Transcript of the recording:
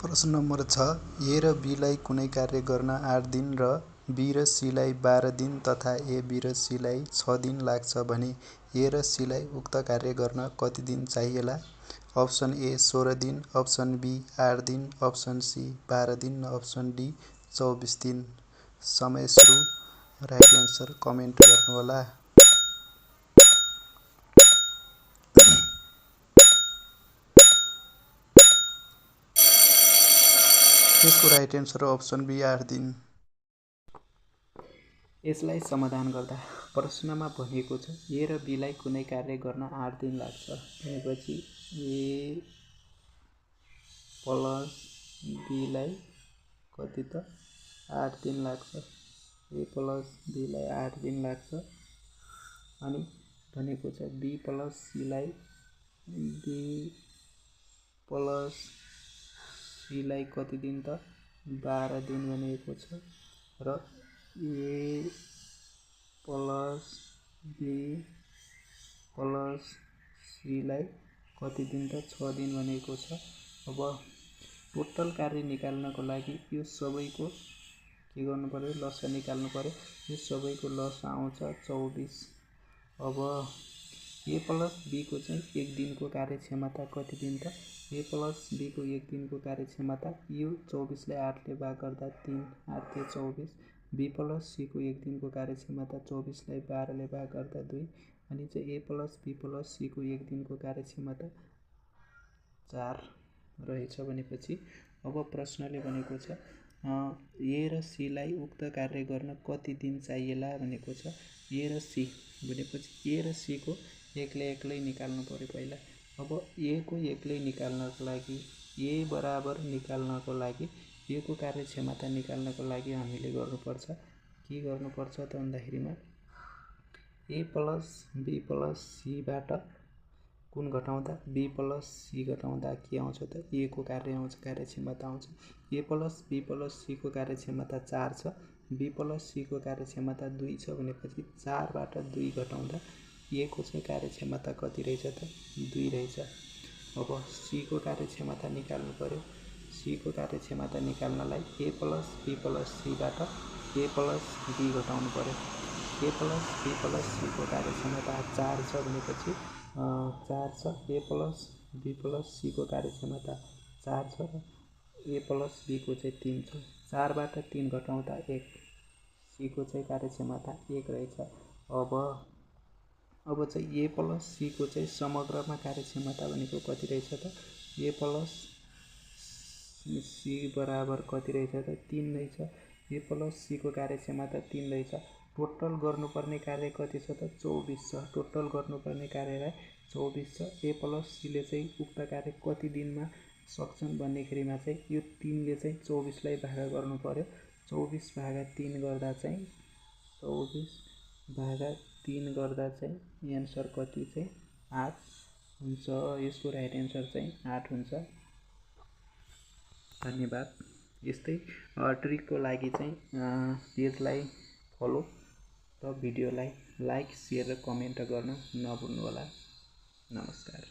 प्रश्न नम्बर 6 ए र बी लाई कुनै कार्य गर्न 8 दिन र बी र सी लाई 12 दिन तथा ए बी र सी लाई 6 दिन लाग्छ भने ए र सी लाई उक्त कार्य गर्न कति दिन चाहिएला? अप्सन ए 16 दिन, अप्सन बी 8 दिन, अप्सन सी 12 दिन, अप्सन डी 24 दिन। समय सुरु। राइट एन्सर कमेन्ट गर्नुहोला। यसको राइट एन्सर अप्सन बी 8 दिन। यसलाई समाधान गर्दा प्रश्नमा भनेको छ ए र बी लाई कुनै कार्य गर्न 8 दिन लाग्छ भनेपछि ए प्लस बी लाई कति त 8 दिन लाग्छ। ए प्लस बी लाई 8 दिन लाग्छ। अनि भनेको छ बी प्लस सी लाई कति दिन त 12 दिन भनेको छ र ए प्लस बी प्लस सी लाई कति दिन त 6 दिन भनेको छ। अब टोटल कार्य निकाल्नको लागि यो सबैको के गर्नु पर्यो? लसा निकाल्नु पर्यो। यो सबैको लसा आउँछ 24। अब ए प्लस बी को चाहिँ एक दिनको कार्यक्षमता कति दिन त? ए प्लस बी को एक दिनको कार्यक्षमता यो 24 लाई 8 ले भाग गर्दा 3, 8 के 24। बी प्लस सी को एक दिनको कार्यक्षमता 24 लाई 12 ले भाग गर्दा 2। अनि चाहिँ ए प्लस बी प्लस सी को एक दिनको कार्यक्षमता 4 रहेछ भनेपछि अब प्रश्नले भनेको छ ए र सी लाई उक्त कार्य गर्न कति दिन चाहिएला भनेको छ। ए र सी भनेपछि ए र सी को एक्लै निकाल्नु पर्यो पहिला। अब ए को एक्लै निकाल्नको लागि ए बराबर निकाल्नको लागि ए को कार्यक्षमता निकाल्नको लागि हामीले गर्नुपर्छ के गर्नुपर्छ त भन्दाखेरिमा ए प्लस बी प्लस सी बाट कुन घटाउँदा बी प्लस सी घटाउँदा के आउँछ त? ए को कार्य आउँछ, कार्यक्षमता आउँछ। ए प्लस बी प्लस सी को कार्यक्षमता 4 छ, बी प्लस सी को कार्यक्षमता 2 छ भनेपछि 4 बाट 2 घटाउँदा ए को चाहिँ कार्यक्षमता कति रहेछ त? 2 रहेछ। अब सी को कार्यक्षमता निकाल्नु पर्यो। सी को कार्यक्षमता निकाल्नलाई ए प्लस बी प्लस सी बाट ए प्लस बी घटाउनु पर्यो। ए प्लस बी प्लस सी को कार्यक्षमता 4 छ भनेपछि 4 छ। ए प्लस बी प्लस सी को कार्यक्षमता 4 छ र ए प्लस बी को चाहिँ 3 छ। 4 बाट 3 घटाउँदा 1। सी को चाहिँ कार्यक्षमता 1 रहेछ। अब चाहिँ ए प्लस सी को चाहिँ समग्रमा कार्यक्षमता भनेको कति रहेछ त? ए प्लस सी बराबर कति रहेछ त? 3 रहेछ। ए प्लस सी को कार्यक्षमता 3 रहेछ। टोटल गर्नुपर्ने कार्य कति छ त? 24 छ। टोटल गर्नुपर्ने कार्यलाई 24 छ। ए प्लस सीले चाहिँ उक्त कार्य कति दिनमा सक्छन् भन्नेखेरिमा चाहिँ यो 3 ले चाहिँ 24 लाई भागा गर्नु पर्यो। 24 भागा 3 गर्दा चाहिँ 24 भागा 3 गर्दा चाहिँ एन्सर कति चाहिँ 8 हुन्छ। यसको राइट एन्सर चाहिँ 8 हुन्छ। धन्यवाद। यस्तै ट्रिकको लागि चाहिँ पेजलाई फलो र भिडियोलाई लाइक, सेयर र कमेन्ट गर्न नभुल्नुहोला। नमस्कार।